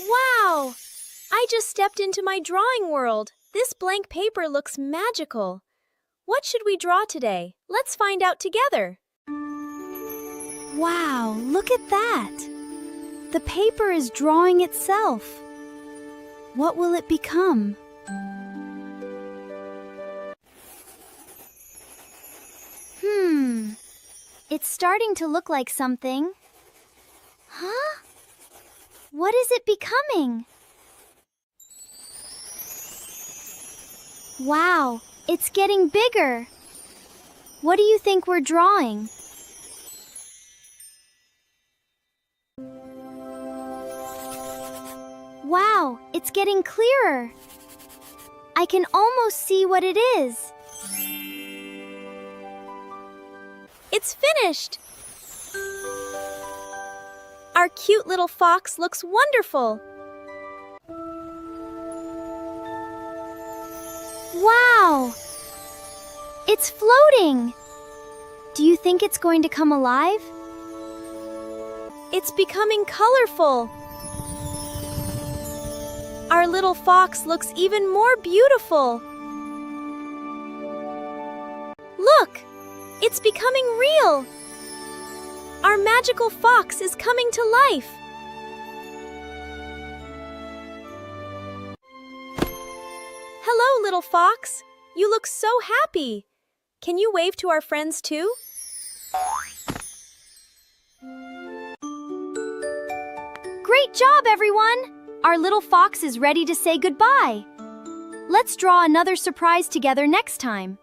Wow! I just stepped into my drawing world. This blank paper looks magical. What should we draw today? Let's find out together. Wow, look at that! The paper is drawing itself. What will it become? It's starting to look like something. Huh? What is it becoming? Wow, it's getting bigger. What do you think we're drawing? Wow, it's getting clearer. I can almost see what it is. It's finished! Our cute little fox looks wonderful. Wow! It's floating! Do you think it's going to come alive? It's becoming colorful. Our little fox looks even more beautiful. Look! It's becoming real! Our magical fox is coming to life. Hello, little fox. You look so happy. Can you wave to our friends too? Great job, everyone! Our little fox is ready to say goodbye. Let's draw another surprise together next time.